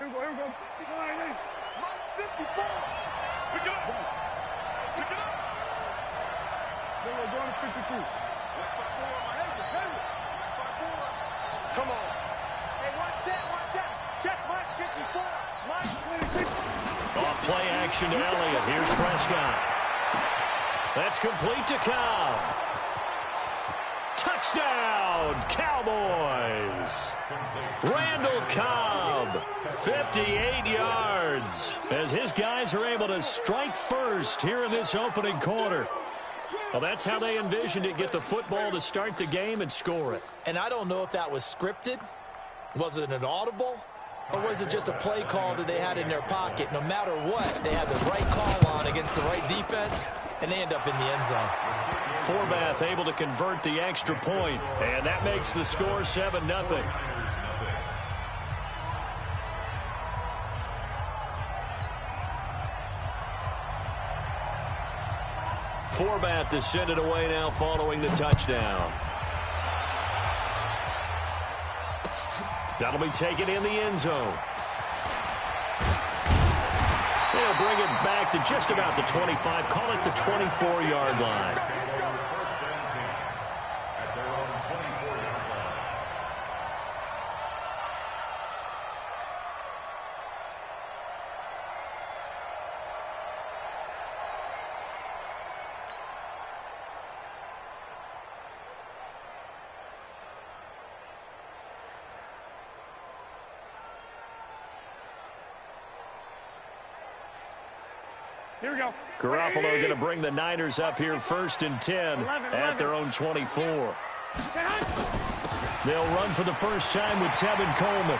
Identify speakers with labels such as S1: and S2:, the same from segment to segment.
S1: we go.
S2: Mike 54. Pick it up. Pick it up.
S1: We're going to 52.
S2: Mike 54 on my head. Mike 54. Come on.
S3: Hey, one set. Check Mike 54. Mike 26.
S4: Off play action to Elliott. Here's Prescott. That's complete to Cobb. Touchdown, Cowboys. Randall Cobb, 58 yards, as his guys are able to strike first here in this opening quarter. Well, that's how they envisioned it, get the football to start the game and score it.
S5: And I don't know if that was scripted. Was it an audible? Or was it just a play call that they had in their pocket? No matter what, they had the right call on against the right defense, and they end up in the end zone.
S4: Forbath able to convert the extra point, and that makes the score 7-0. Forbath to send it away now following the touchdown. That'll be taken in the end zone. They'll bring it back to just about the 25. Call it the 24-yard line.
S1: Here we go.
S4: Garoppolo going to bring the Niners up here 1st and 10 at their own 24. They'll run for the first time with Tevin Coleman.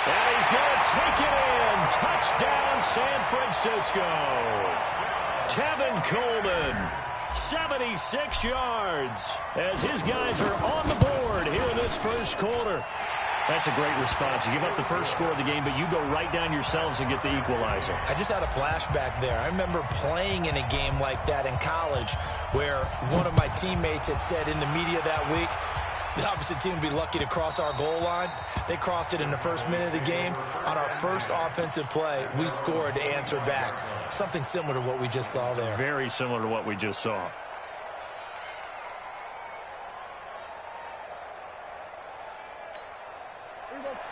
S4: And he's going to take it in. Touchdown, San Francisco. Tevin Coleman, 76 yards, as his guys are on the board here in this first quarter. That's a great response. You give up the first score of the game, but you go right down yourselves and get the equalizer.
S5: I just had a flashback there. I remember playing in a game like that in college where one of my teammates had said in the media that week, the opposite team would be lucky to cross our goal line. They crossed it in the first minute of the game. On our first offensive play, we scored to answer back. Something similar to what we just saw there.
S4: Very similar to what we just saw.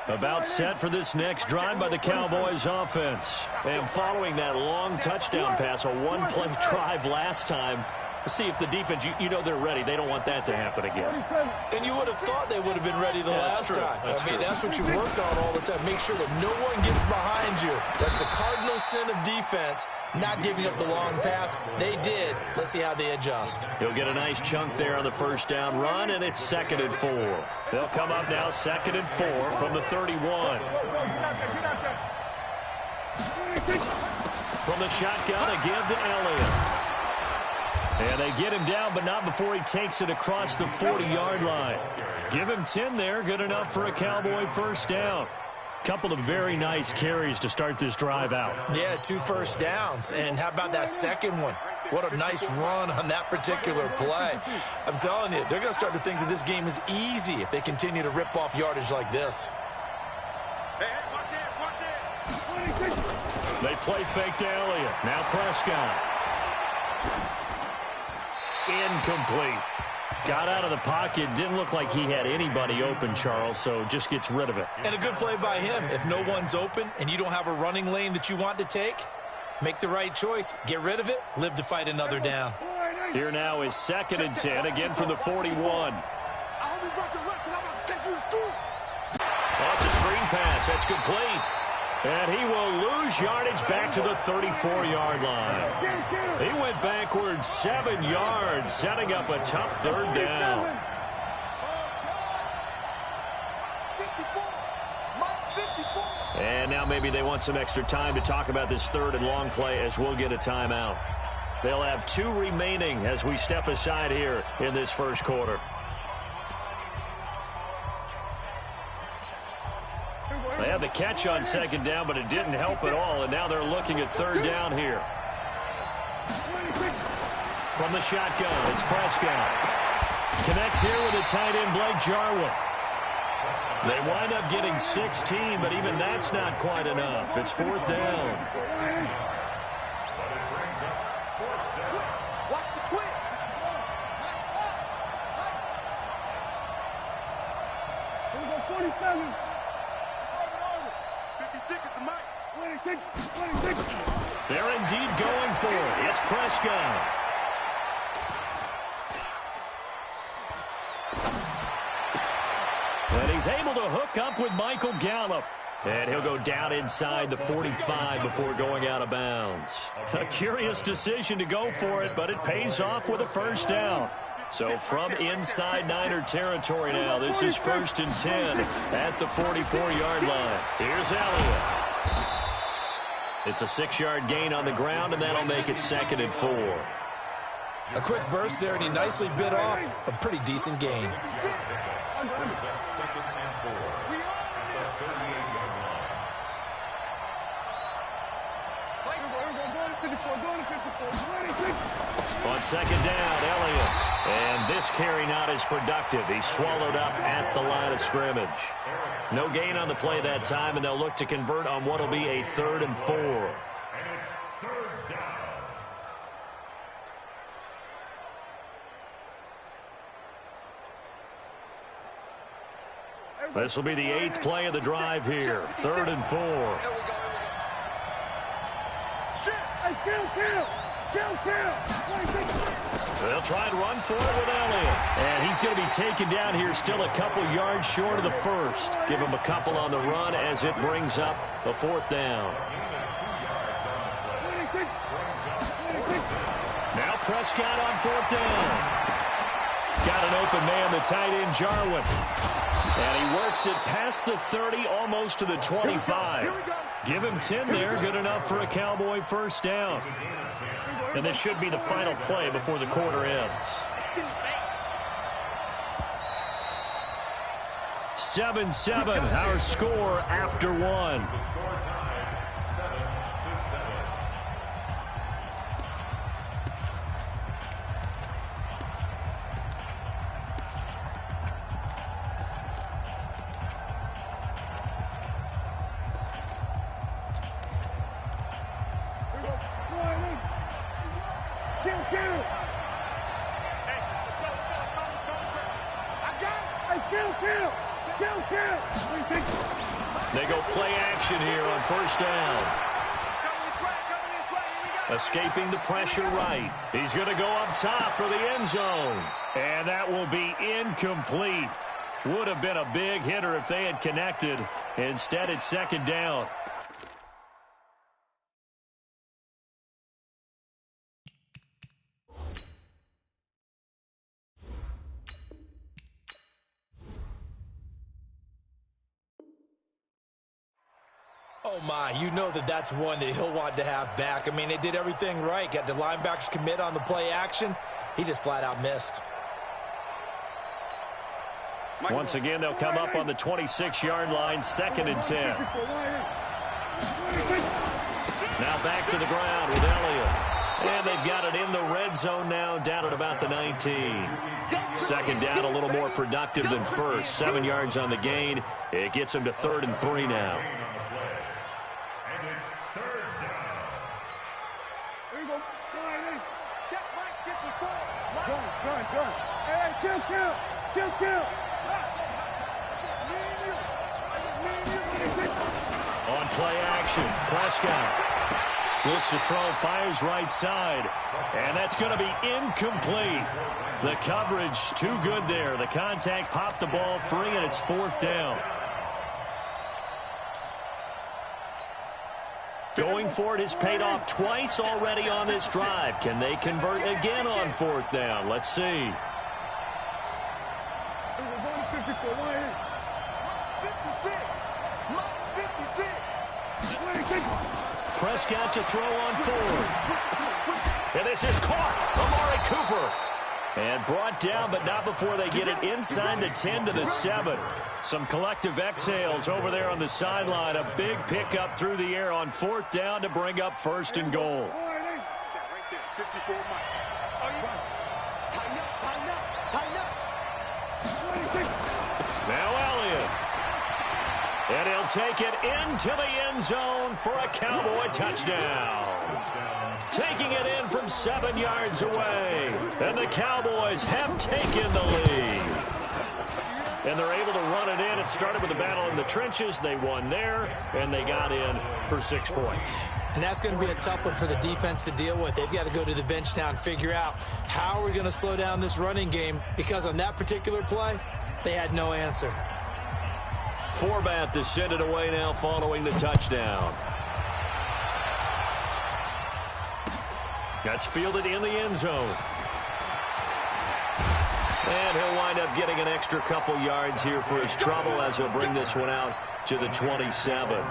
S4: About set for this next drive by the Cowboys offense. And following that long touchdown pass, a one-play drive last time, see if the defense, you know they're ready. They don't want that to happen again.
S5: And you would have thought they would have been ready the last time. That's what you work on all the time. Make sure that no one gets behind you. That's the cardinal sin of defense, not giving up the long pass. They did. Let's see how they adjust.
S4: He'll get a nice chunk there on the first down run, and it's 2nd and 4. They'll come up now 2nd and 4 from the 31. From the shotgun, a give to Elliott. And they get him down, but not before he takes it across the 40-yard line. Give him 10 there, good enough for a Cowboy first down. Couple of very nice carries to start this drive out.
S5: Yeah, 2 first downs. And how about that second one? What a nice run on that particular play. I'm telling you, they're going to start to think that this game is easy if they continue to rip off yardage like this.
S2: Hey, watch it.
S4: They play fake to Elliott. Now Prescott. Incomplete. Got out of the pocket. Didn't look like he had anybody open, Charles, so just gets rid of it.
S5: And a good play by him. If no one's open and you don't have a running lane that you want to take, make the right choice. Get rid of it. Live to fight another down.
S4: Here now is 2nd and 10, again from the 41. That's a screen pass. That's complete. And he will lose yardage back to the 34-yard line. He went backwards 7 yards, setting up a tough 3rd down. And now maybe they want some extra time to talk about this 3rd and long play as we'll get a timeout. They'll have 2 remaining as we step aside here in this first quarter. They had the catch on 2nd down, but it didn't help at all, and now they're looking at 3rd down here. From the shotgun, it's Prescott. Connects blitz here with a tight end, Blake Jarwin. They wind up getting 16, but even that's not quite enough. It's 4th down.
S2: Watch the twitch.
S1: 47.
S2: 56 is the mic.
S1: 26. 26.
S4: They're indeed going for it. It's Prescott. And he's able to hook up with Michael Gallup. And he'll go down inside the 45 before going out of bounds. A curious decision to go for it, but it pays off with a first down. So from inside Niner territory now, this is 1st and 10 at the 44-yard line. Here's Elliott. It's a 6-yard gain on the ground, and that'll make it 2nd and 4.
S5: A quick burst there, and he nicely bit off a pretty decent gain.
S4: On 2nd down, Elliott. And this carry not as productive. He's swallowed up at the line of scrimmage. No gain on the play that time, and they'll look to convert on what will be a 3rd and 4.
S6: And it's 3rd down.
S4: This will be the 8th play of the drive here. 3rd and 4. They'll try and run for it with Elliott. And he's going to be taken down here still a couple yards short of the first. Give him a couple on the run as it brings up the 4th down. Now Prescott on 4th down. Got an open man, the tight end, Jarwin. And he works it past the 30, almost to the 25. Give him 10 there, good enough for a Cowboy first down. And this should be the final play before the quarter ends. 7-7, our score after one. They go play action here on first down. Escaping the pressure right. He's going to go up top for the end zone. And that will be incomplete. Would have been a big hitter if they had connected. Instead, it's 2nd down.
S5: Oh, my, you know that's one that he'll want to have back. I mean, they did everything right. Got the linebackers commit on the play action. He just flat out missed.
S4: Once again, they'll come up on the 26-yard line, 2nd and 10. Now back to the ground with Elliott. And they've got it in the red zone now, down at about the 19. 2nd down, a little more productive than first. 7 yards on the gain. It gets them to 3rd and 3 now. On play action, Prescott looks to throw, fires right side, and that's going to be incomplete. The coverage too good there. The contact popped the ball free, and it's 4th down. Going for it has paid off twice already on this drive. Can they convert again on 4th down? Let's see. Prescott to throw on 4th. And this is caught. Amari Cooper. And brought down, but not before they get it inside the 10 to the 7. Some collective exhales over there on the sideline. A big pickup through the air on 4th down to bring up 1st and goal. will take it into the end zone for a Cowboy touchdown. Taking it in from 7 yards away. And the Cowboys have taken the lead. And they're able to run it in. It started with a battle in the trenches. They won there, and they got in for 6 points.
S5: And that's going to be a tough one for the defense to deal with. They've got to go to the bench now and figure out how we're going to slow down this running game, because on that particular play, they had no answer.
S4: Forbath to send it away now following the touchdown. That's fielded in the end zone. And he'll wind up getting an extra couple yards here for his trouble as he'll bring this one out to the 27.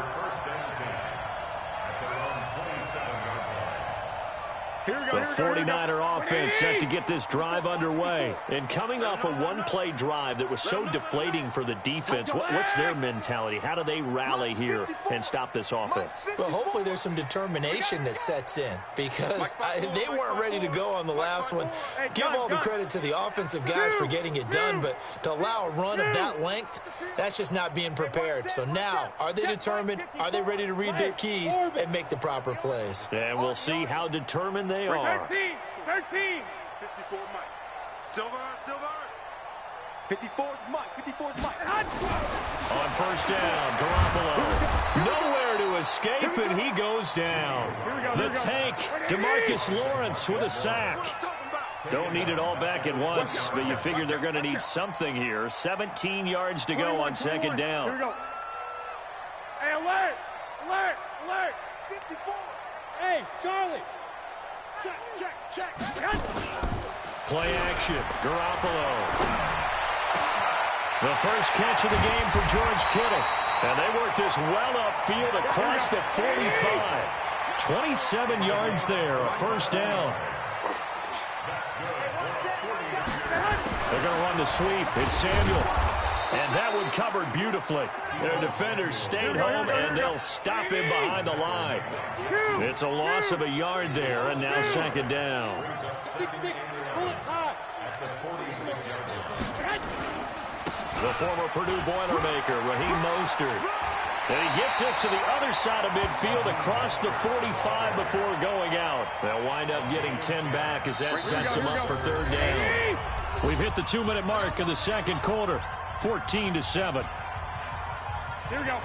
S4: The 49er offense set to get this drive underway. And coming off a one-play drive that was so deflating for the defense, what's their mentality? How do they rally here and stop this offense?
S5: Well, hopefully there's some determination that sets in, because they weren't ready to go on the last one. Give all the credit to the offensive guys for getting it done, but to allow a run of that length, that's just not being prepared. So now, are they determined? Are they ready to read their keys and make the proper plays?
S4: And we'll see how determined they are.
S1: 13.
S2: 54 Mike. Silver. 54's Mike. 54's Mike.
S4: On first down, Garoppolo. Nowhere to escape, and he goes down. The tank, DeMarcus Lawrence with a sack. Don't need it all back at once, but you figure they're going to need something here. 17 yards to go on second down.
S1: Here we go. Hey, alert.
S2: 54.
S1: Hey, Charlie.
S2: Check.
S4: Play action, Garoppolo. The first catch of the game for George Kittle. And they work this well upfield across the 45. 27 yards there, a first down. They're going to run the sweep. It's Samuel. And that one covered beautifully. Their defenders stayed home, and they'll stop him behind the line. It's a loss of a yard there, and now second down.
S1: 6-6. Pull it high.
S4: The former Purdue Boilermaker, Raheem Mostert. And he gets us to the other side of midfield across the 45 before going out. They'll wind up getting 10 back as that sets them up for third down. We've hit the 2-minute mark of the second quarter. 14-7.
S1: Here we go.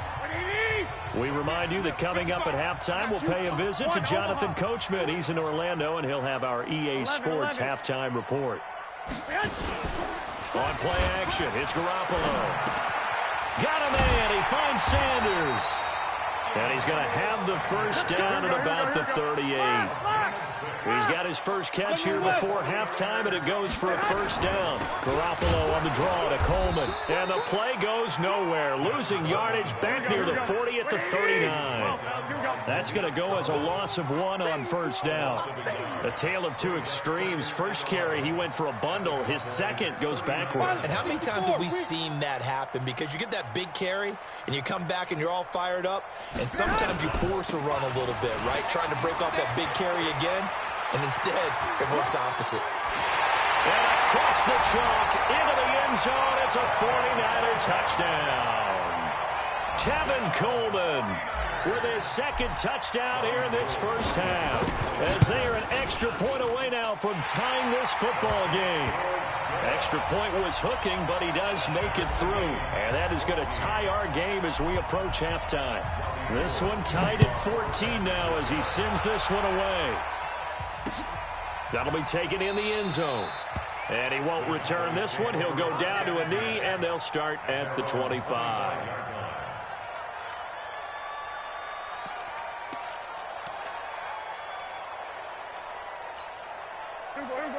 S4: We remind you that coming up at halftime, we'll pay a visit to Jonathan Coachman. He's in Orlando, and he'll have our EA Sports halftime report. On play action, it's Garoppolo. Got a man. He finds Sanders. And he's going to have the first down at about the 38. He's got his first catch here before halftime, and it goes for a first down. Garoppolo on the draw to Coleman. And the play goes nowhere. Losing yardage back near the 40 at the 39. That's going to go as a loss of 1 on first down. A tale of two extremes. First carry, he went for a bundle. His second goes backward.
S5: And how many times have we seen that happen? Because you get that big carry, and you come back and you're all fired up, and sometimes you force a run a little bit, right? Trying to break off that big carry again, and instead it works opposite.
S4: And across the chalk into the end zone, it's a 49er touchdown. Tevin Coleman with his second touchdown here in this first half, as they are an extra point away now from tying this football game. Extra point was hooking, but he does make it through. And that is going to tie our game as we approach halftime. This one tied at 14 now as he sends this one away. That'll be taken in the end zone. And he won't return this one. He'll go down to a knee, and they'll start at the 25.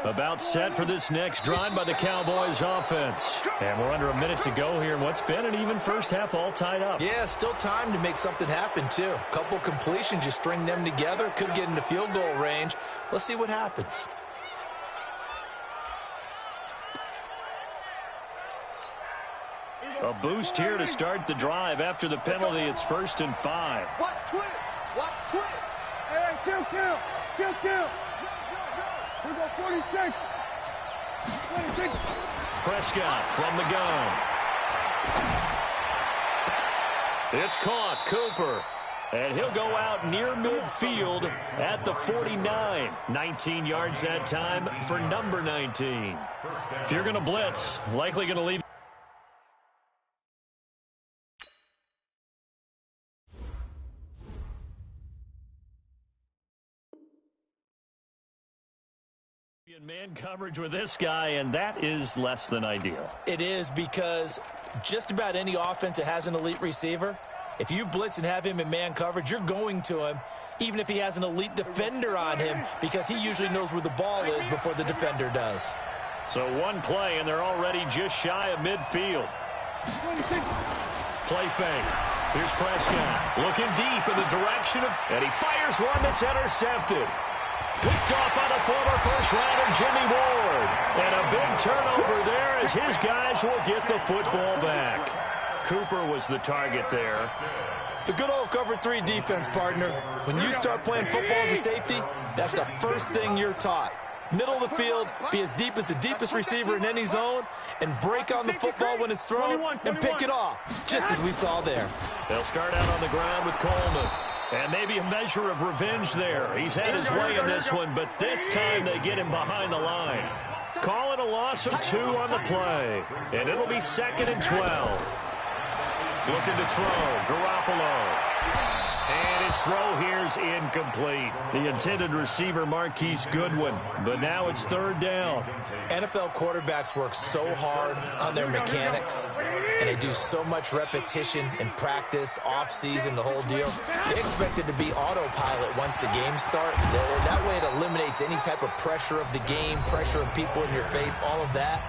S4: About set for this next drive by the Cowboys offense. And we're under a minute to go here in what's been an even first half, all tied up.
S5: Yeah, still time to make something happen, too. A couple completions, you string them together, could get into field goal range. Let's see what happens.
S4: A boost here to start the drive after the penalty. It's 1st and 5.
S2: Watch twins.
S1: Hey, kill. We go 46.
S4: Prescott from the gun. It's caught. Cooper. And he'll go out near midfield at the 49. 19 yards that time for number 19. If you're going to blitz, likely going to leave. Man coverage with this guy, and that is less than ideal.
S5: It is, because just about any offense that has an elite receiver, if you blitz and have him in man coverage, you're going to him, even if he has an elite defender on him, because he usually knows where the ball is before the defender does.
S4: So one play, and they're already just shy of midfield. Play fake. Here's Prescott looking deep in the direction of, and he fires one that's intercepted. Picked off by the former first-rounder Jimmy Ward. And a big turnover there as his guys will get the football back. Cooper was the target there.
S5: The good old cover 3 defense, partner. When you start playing football as a safety, that's the first thing you're taught. Middle of the field, be as deep as the deepest receiver in any zone, and break on the football when it's thrown and pick it off, just as we saw there.
S4: They'll start out on the ground with Coleman. And maybe a measure of revenge there. He's had his way in this one, but this time they get him behind the line. Call it a loss of 2 on the play. And it'll be 2nd and 12. Looking to throw, Garoppolo. And his throw here's incomplete. The intended receiver, Marquise Goodwin. But now it's 3rd down.
S5: NFL quarterbacks work so hard on their mechanics, and they do so much repetition and practice, off-season, the whole deal. They expect it to be autopilot once the games start. That way it eliminates any type of pressure of the game, pressure of people in your face, all of that.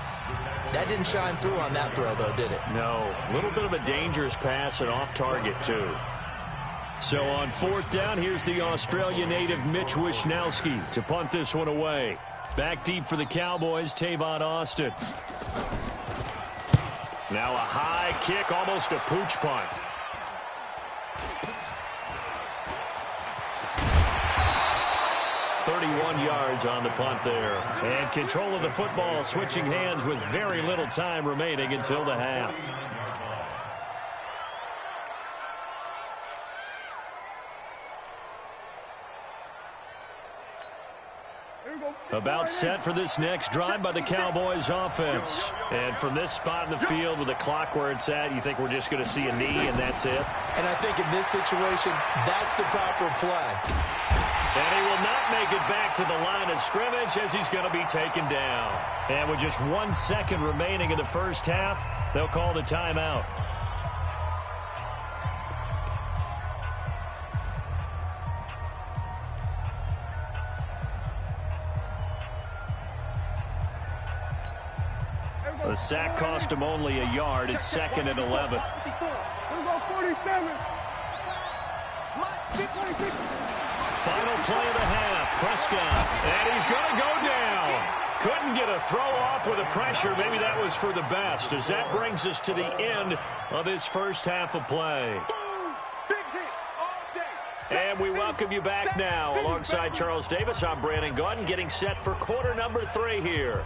S5: That didn't shine through on that throw, though, did it?
S4: No. A little bit of a dangerous pass and off target, too. So on 4th down, here's the Australia native Mitch Wishnowski to punt this one away. Back deep for the Cowboys, Tavon Austin. Now a high kick, almost a pooch punt. .31 yards on the punt there. And control of the football, switching hands with very little time remaining until the half. About set for this next drive by the Cowboys offense. And from this spot in the field with the clock where it's at, you think we're just going to see a knee and that's it?
S5: And I think in this situation, that's the proper play.
S4: And he will not make it back to the line of scrimmage as he's going to be taken down. And with just 1 second remaining in the first half, they'll call the timeout. The sack cost him only a yard. It's 2nd and 11.
S1: Here we go, 47.
S4: Final play of the half. Prescott. And he's going to go down. Couldn't get a throw off with the pressure. Maybe that was for the best, as that brings us to the end of this first half of play. And we welcome you back now. Alongside Charles Davis, I'm Brandon Gaudin, getting set for quarter number 3 here.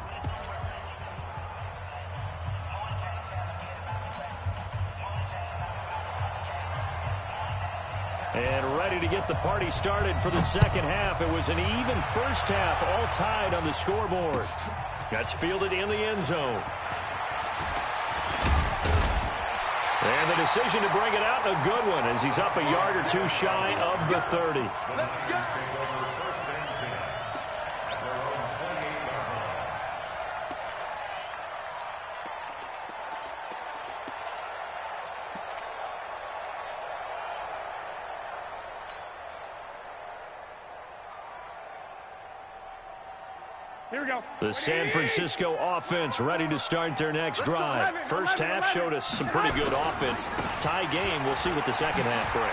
S4: And ready to get the party started for the second half. It was an even first half, all tied on the scoreboard. That's fielded in the end zone. And the decision to bring it out, a good one, as he's up a yard or 2 shy of the 30.
S1: Here we go.
S4: The San Francisco offense ready to start their next drive. First half showed us some pretty good offense. Tie game. We'll see what the second half brings.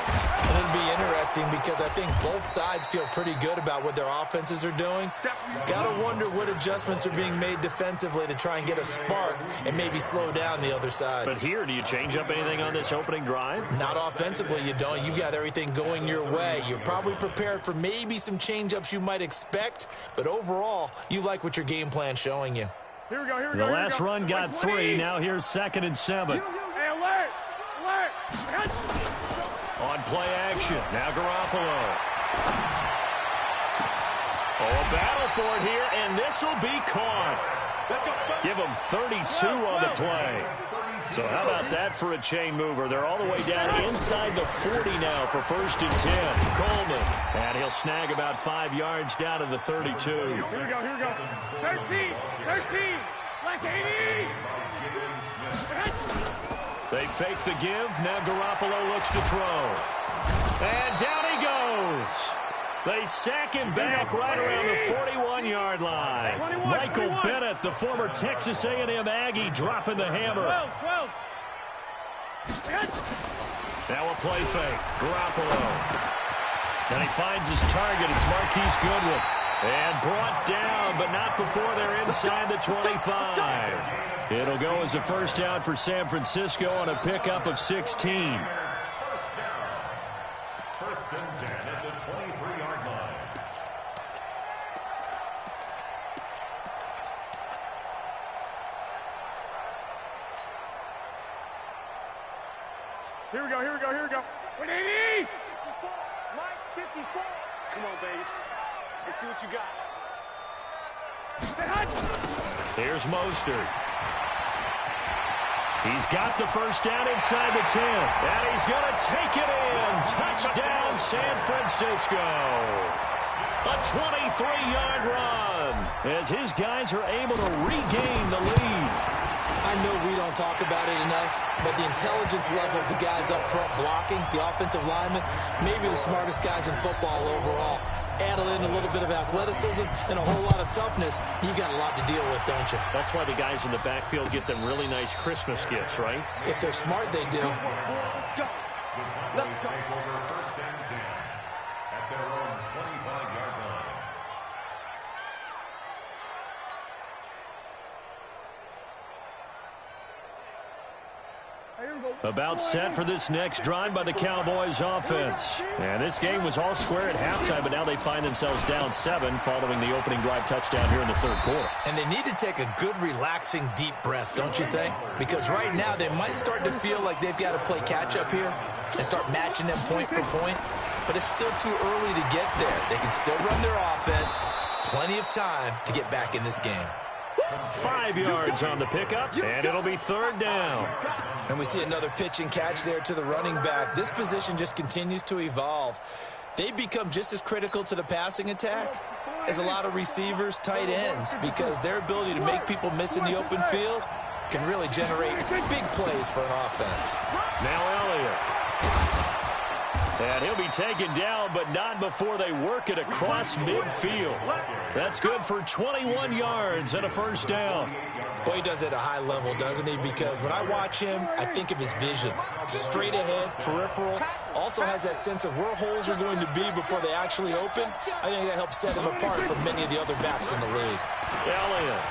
S5: And it'll be interesting because I think both sides feel pretty good about what their offenses are doing. Got to wonder what adjustments are being made defensively to try and get a spark and maybe slow down the other side.
S4: But here, do you change up anything on this opening drive?
S5: Not offensively, you don't. You got everything going your way. You've probably prepared for maybe some change-ups you might expect, but overall, you like what your game plan's showing you.
S1: Here we go, here we
S4: The
S1: go.
S4: last run got 3. Now here's 2nd and 7.
S1: Hey, alert! Alert!
S4: On play action. Now Garoppolo. Oh, a battle for it here, and this will be caught. Give them 32 on the play. So how about that for a chain mover? They're all the way down inside the 40 now for 1st and 10. Coleman. And he'll snag about 5 yards down to the 32.
S1: Here we go, here we go. 13, like 80.
S4: They fake the give. Now Garoppolo looks to throw. And down he goes. They sack him back right around the 41-yard line. Michael Bennett, the former Texas A&M Aggie, dropping the hammer. Now a play fake. Garoppolo. And he finds his target. It's Marquise Goodwin. And brought down, but not before they're inside the 25. It'll go as a first down for San Francisco on a pickup of 16.
S6: First and 10 at the 23-yard line.
S1: Here we go, here we go, here we go. 180!
S3: Mike, 54. Come on, baby. Let's see what you got.
S4: Here's Mostert. He's got the first down inside the 10. And he's going to take it in. Touchdown, San Francisco. A 23-yard run as his guys are able to regain the lead.
S5: I know we don't talk about it enough, but the intelligence level of the guys up front blocking, the offensive linemen, maybe the smartest guys in football overall. Add in a little bit of athleticism and a whole lot of toughness, you've got a lot to deal with, don't you?
S4: That's why the guys in the backfield get them really nice Christmas gifts, right?
S5: If they're smart, they do.
S3: Let's go. Let's go.
S6: Take over 1st and 10 at their own 25-yard line.
S4: About set for this next drive by the Cowboys offense. And this game was all square at halftime, but now they find themselves down 7 following the opening drive touchdown here in the 3rd quarter.
S5: And they need to take a good, relaxing, deep breath, don't you think? Because right now they might start to feel like they've got to play catch-up here and start matching them point for point. But it's still too early to get there. They can still run their offense. Plenty of time to get back in this game.
S4: 5 yards on the pickup, and it'll be 3rd down.
S5: And we see another pitch and catch there to the running back. This position just continues to evolve. They become just as critical to the passing attack as a lot of receivers, tight ends, because their ability to make people miss in the open field can really generate big plays for an offense.
S4: Now Elliott. And he'll be taken down, but not before they work it across midfield. That's good for 21 yards and a first down.
S5: Boy, he does it at a high level, doesn't he? Because when I watch him, I think of his vision. Straight ahead, peripheral. Also has that sense of where holes are going to be before they actually open. I think that helps set him apart from many of the other backs in the league.
S4: Elliott.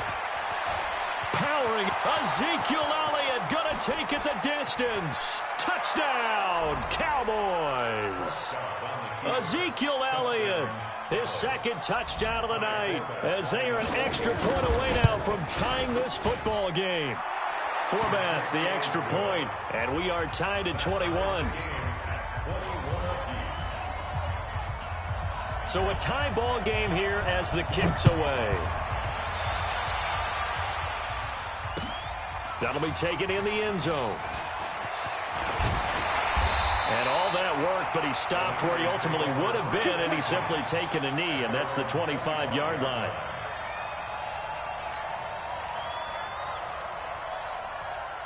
S4: Powering. Ezekiel Elliott going to take it the distance. Touchdown, Cowboys. Ezekiel Elliott, his 2nd touchdown of the night, as they are an extra point away now from tying this football game. Forbath, the extra point, and we are tied at 21. So a tie ball game here as the kick's away. That'll be taken in the end zone. And all that worked, but he stopped where he ultimately would have been, and he's simply taken a knee, and that's the 25-yard line.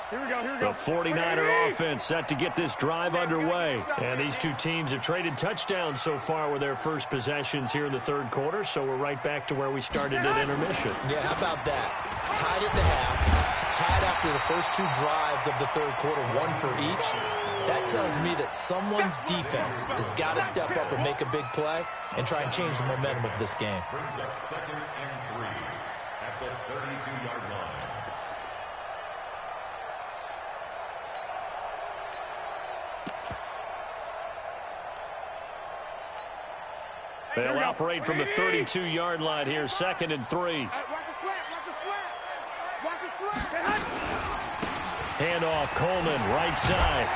S1: Here we go, here we go.
S4: The 49er offense set to get this drive underway. And these two teams have traded touchdowns so far with their first possessions here in the 3rd quarter, so we're right back to where we started at intermission.
S5: Yeah, how about that? Tied at the half, tied after the first 2 drives of the 3rd quarter, 1 for each. That tells me that someone's defense has got to step up and make a big play and try and change the momentum of this game.
S6: Brings up 2nd and 3 at the 32-yard line.
S4: They'll operate from the 32-yard line here, 2nd and 3.
S3: Watch the slant, watch the slant. Watch the slant.
S4: Handoff, Coleman, right side.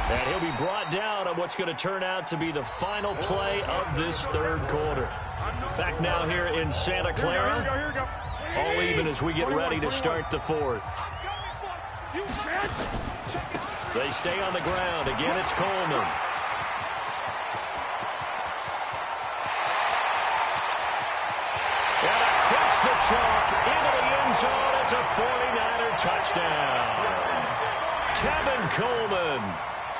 S4: And he'll be brought down on what's going to turn out to be the final play of this third quarter. Back now here in Santa Clara.
S1: Here we go.
S4: All even as we get ready to start the fourth. They stay on the ground. Again, it's Coleman. And across the chalk into the end zone. It's a 49er touchdown. Tevin Coleman,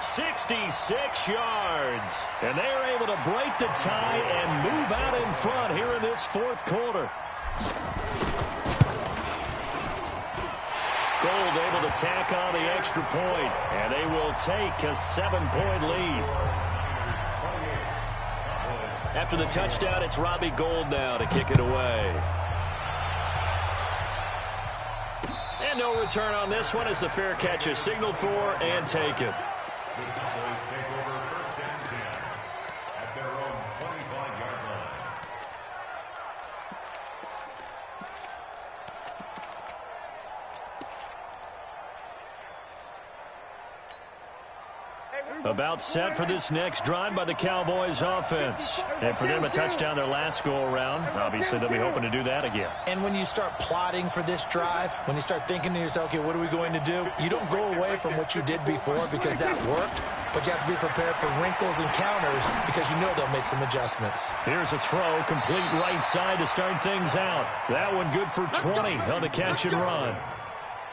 S4: 66 yards. And they are able to break the tie and move out in front here in this fourth quarter. Gold able to tack on the extra point, and they will take a 7-point lead. After the touchdown, it's Robbie Gould now to kick it away. And no return on this one as the fair catch is signaled for and taken.
S6: The Cowboys take over first and 10 at their own 25-yard line.
S4: About set for this next drive by the Cowboys offense. And for them, a touchdown their last go-around. Obviously, they'll be hoping to do that again.
S5: And when you start plotting for this drive, when you start thinking to yourself, okay, what are we going to do? You don't go away from what you did before because that worked, but you have to be prepared for wrinkles and counters because you know they'll make some adjustments.
S4: Here's a throw, complete right side to start things out. That one good for 20 on the catch and run.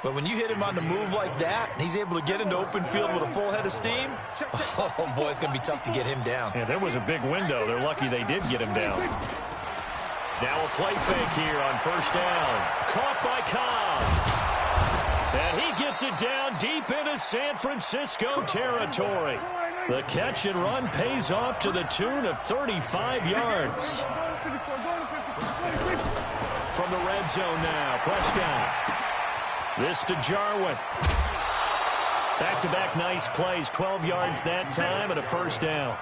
S5: But when you hit him on the move like that, and he's able to get into open field with a full head of steam, oh, boy, it's going to be tough to get him down.
S4: Yeah, there was a big window. They're lucky they did get him down. Now a play fake here on first down. Caught by Cobb. And he gets it down deep into San Francisco territory. The catch and run pays off to the tune of 35 yards. From the red zone now, Prescott. This to Jarwin. Back-to-back nice plays, 12 yards that time and a first down.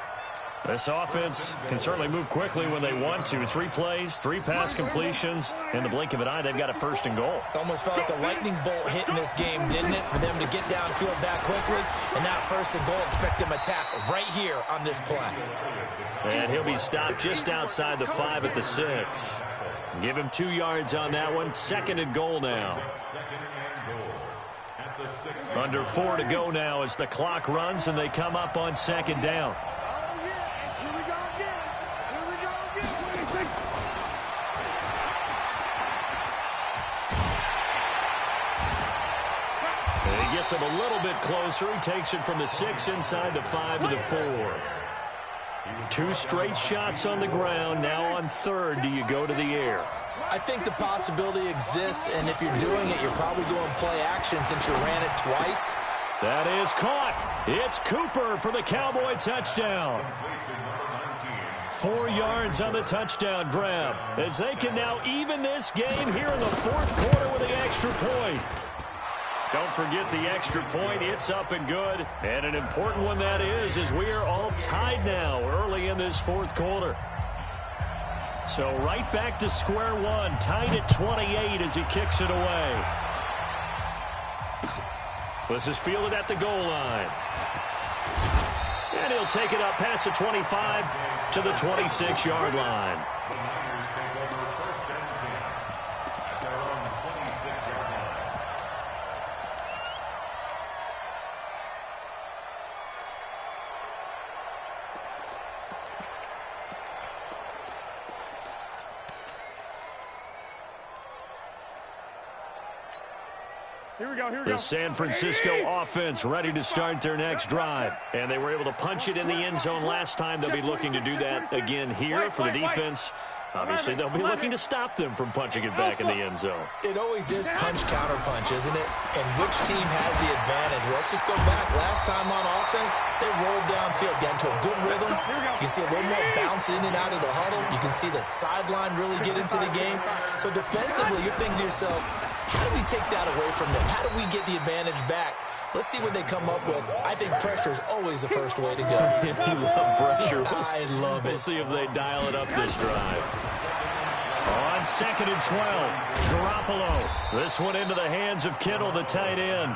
S4: This offense can certainly move quickly when they want to. 3 plays, 3 pass completions. In the blink of an eye, they've got a first and goal.
S5: Almost felt like a lightning bolt hit in this game, didn't it? For them to get downfield that quickly. And now first and goal, expect them to attack right here on this play.
S4: And he'll be stopped just outside the 5 at the 6. Give him 2 yards on that one. Second and goal now. Under 4 to go now as the clock runs and they come up on second down. And he gets him a little bit closer. He takes it from the 6 inside the 5 to the 4. 2 straight shots on the ground. Now on third, do you go to the air?
S5: I think the possibility exists, and if you're doing it, you're probably going play action since you ran it twice.
S4: That is caught. It's Cooper for the Cowboy touchdown. 4 yards on the touchdown grab as they can now even this game here in the fourth quarter with the extra point. Don't forget the extra point. It's up and good. And an important one that is, as we are all tied now early in this fourth quarter. So right back to square one, tied at 28 as he kicks it away. This is fielded at the goal line. And he'll take it up past the 25 to the 26-yard line. The San Francisco offense ready to start their next drive. And they were able to punch it in the end zone last time. They'll be looking to do that again here for the defense. Obviously, they'll be looking to stop them from punching it back in the end zone.
S5: It always is punch-counter-punch, isn't it? And which team has the advantage? Well, let's just go back. Last time on offense, they rolled downfield, got into a good rhythm. You can see a little more bounce in and out of the huddle. You can see the sideline really get into the game. So defensively, you're thinking to yourself, how do we take that away from them? How do we get the advantage back? Let's see what they come up with. I think pressure is always the first way to go.
S4: You love pressure.
S5: I love it.
S4: We'll see if they dial it up this drive. On second and 12, Garoppolo. This one into the hands of Kittle, the tight end.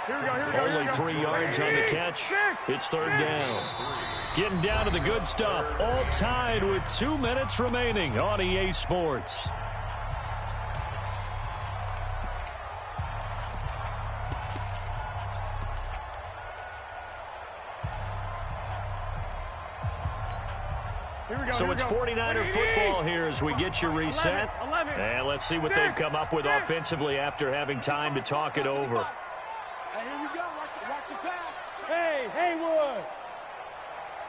S4: Only 3 yards on the catch. It's third down. Getting down to the good stuff. All tied with 2 minutes remaining on EA Sports. So it's 49er football here as we get you reset. And let's see what they've come up with offensively after having time to talk it over.
S2: Hey, here we go. Watch the pass.
S3: Hey, Haywood.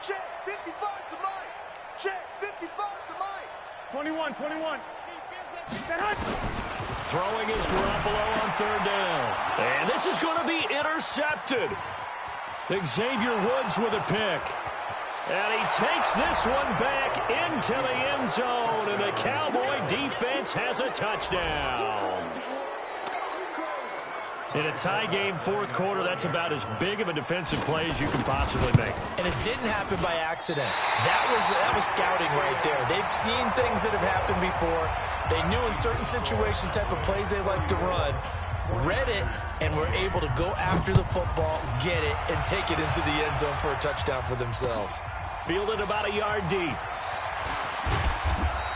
S2: Check 55 to Mike. Check 55 to Mike.
S1: 21.
S4: Throwing is Garoppolo on third down. And this is going to be intercepted. Xavier Woods with a pick. And he takes this one back into the end zone, and the Cowboy defense has a touchdown. In a tie game fourth quarter, that's about as big of a defensive play as you can possibly make.
S5: And it didn't happen by accident. That was scouting right there. They've seen things that have happened before. They knew in certain situations type of plays they like to run, read it, and were able to go after the football, get it, and take it into the end zone for a touchdown for themselves.
S4: Fielded about a yard deep.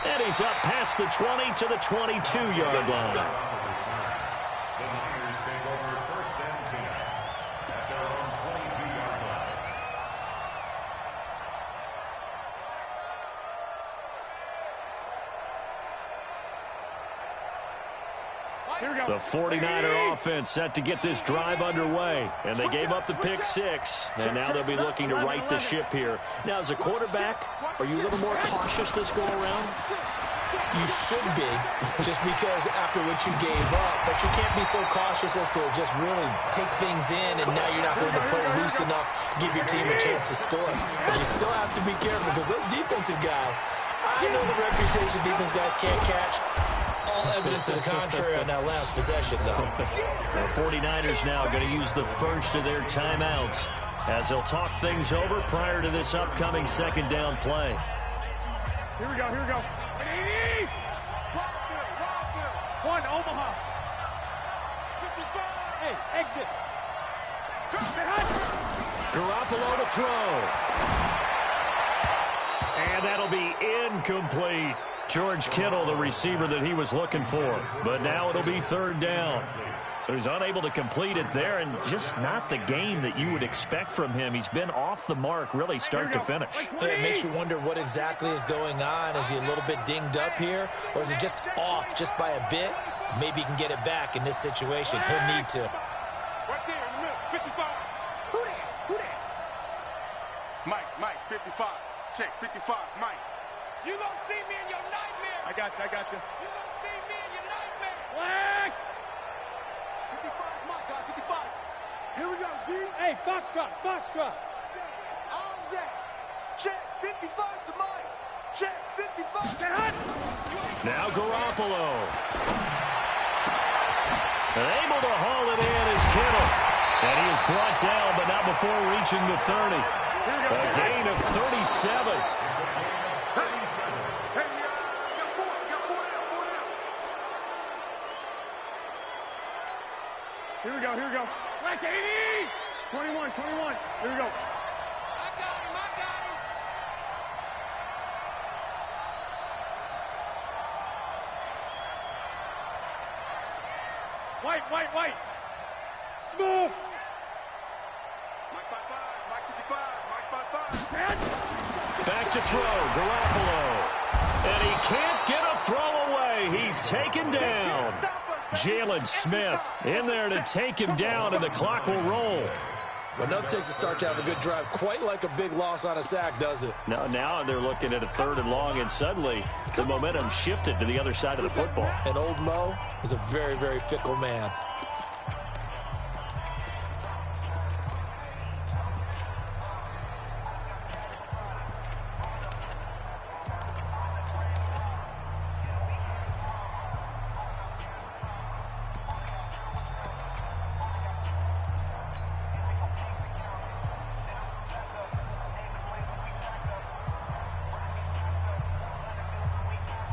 S4: And he's up past the 20 to the 22-yard line.
S6: The Niners take over first and 10 at their own 22-yard line.
S4: The 49er offense set to get this drive underway. And they gave up the pick six. And now they'll be looking to right the ship here. Now, as a quarterback, are you a little more cautious this go around?
S5: You should be, just because after what you gave up. But you can't be so cautious as to just really take things in, and now you're not going to play loose enough to give your team a chance to score. But you still have to be careful, because those defensive guys, I know the reputation defense guys can't catch. All evidence to the contrary on that last possession, though.
S4: The 49ers now going to use the first of their timeouts as they'll talk things over prior to this upcoming second down play.
S1: Here we go. One, Omaha. Hey, exit.
S4: Garoppolo to throw. And that'll be incomplete. George Kittle, the receiver that he was looking for. But now it'll be third down. So he's unable to complete it there, and just not the game that you would expect from him. He's been off the mark, really, start to finish.
S5: It makes you wonder what exactly is going on. Is he a little bit dinged up here, or is it just off just by a bit? Maybe he can get it back in this situation. He'll need to.
S2: Right there in the middle. 55. Who that? Mike, 55. Check 55, Mike.
S1: You don't see me in your nightmare. I got you. You don't see me in your nightmare. Flag.
S2: 55, Mike, guys, 55. Here we go, D.
S3: Hey, Foxtrot.
S2: All day. Check 55 to Mike. Check 55.
S4: Now Garoppolo. And able to haul it in is Kittle. And he is brought down, but not before reaching the 30. A gain of 37.
S1: Here we go. Black 80. 21. Here we go. I got him. White. Smooth.
S2: Mike by 5, Mike 55, Mike by 5.
S4: Back to throw, Garoppolo. And he can't get a throw away. He's taken down. Jalen Smith in there to take him down, and the clock will roll.
S5: Well, nothing takes a start to have a good drive quite like a big loss on a sack, does it?
S4: Now they're looking at a third and long, and suddenly the momentum shifted to the other side of the football.
S5: And old Mo is a very, very fickle man.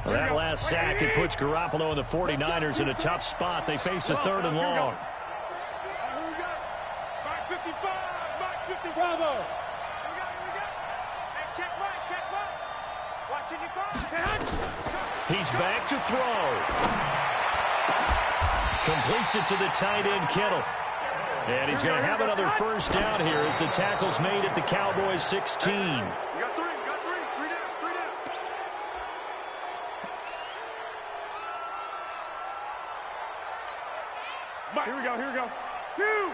S4: That last sack, it puts Garoppolo and the 49ers in a tough spot. They face a third and long.
S2: 55. Mike 55.
S3: Bravo.
S1: Here we go. Hey, check Mike, check Mike. Watching you go.
S4: He's back to throw. Completes it to the tight end, Kittle. And he's going to have another first down here as the tackle's made at the Cowboys 16.
S2: You got three down.
S1: Mike. Here we go. Two.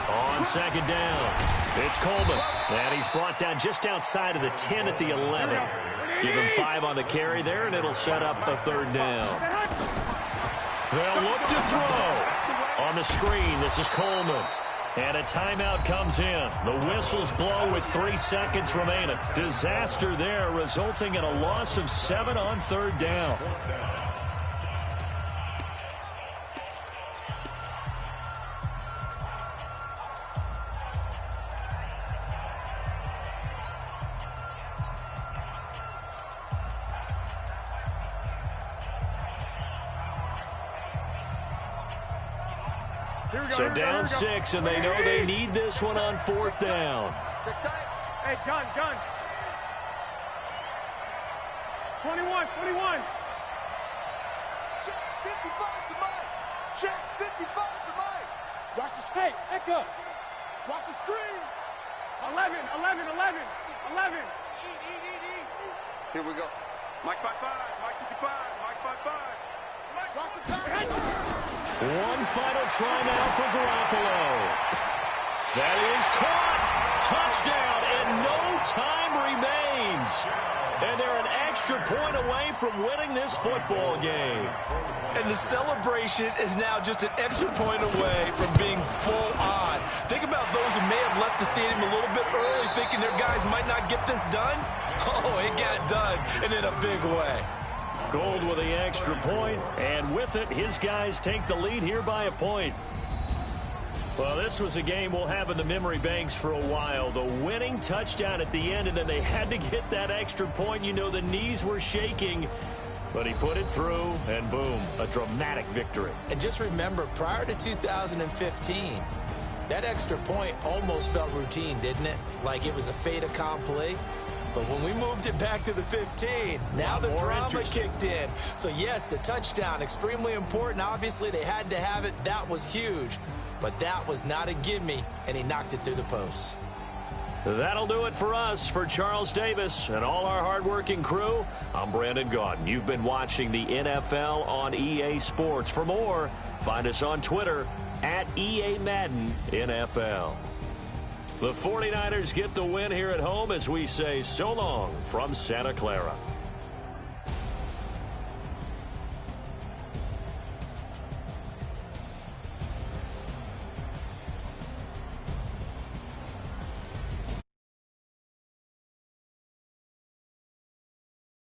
S4: On second down, it's Coleman. And he's brought down just outside of the 10 at the 11. Give him 5 on the carry there, and it'll set up a third down. They'll look to throw. On the screen, this is Coleman. And a timeout comes in. The whistles blow with 3 seconds remaining. Disaster there, resulting in a loss of 7 on third down. So down 6, and they know they need this one on fourth down.
S1: Hey, gun. 21.
S3: Check 55 to Mike. Check 55 to Mike. Watch the screen. Echo. Watch the screen.
S1: 11.
S2: Here we go. Mike 55. Mike 55. Mike 55.
S3: Watch the pass.
S4: One final try now for Garoppolo. That is caught. Touchdown, and no time remains. And they're an extra point away from winning this football game.
S5: And the celebration is now just an extra point away from being full on. Think about those who may have left the stadium a little bit early thinking their guys might not get this done. Oh, it got done, and in a big way.
S4: Gold with the extra point, and with it, his guys take the lead here by a point. Well, this was a game we'll have in the memory banks for a while. The winning touchdown at the end, and then they had to get that extra point. You know, the knees were shaking, but he put it through, and boom, a dramatic victory.
S5: And just remember, prior to 2015, that extra point almost felt routine, didn't it? Like it was a fait accompli. But when we moved it back to the 15, now the drama kicked in. So, yes, the touchdown, extremely important. Obviously, they had to have it. That was huge. But that was not a gimme, and he knocked it through the posts.
S4: That'll do it for us. For Charles Davis and all our hardworking crew, I'm Brandon Gaudin. You've been watching the NFL on EA Sports. For more, find us on Twitter at EA Madden NFL. The 49ers get the win here at home as we say so long from Santa Clara.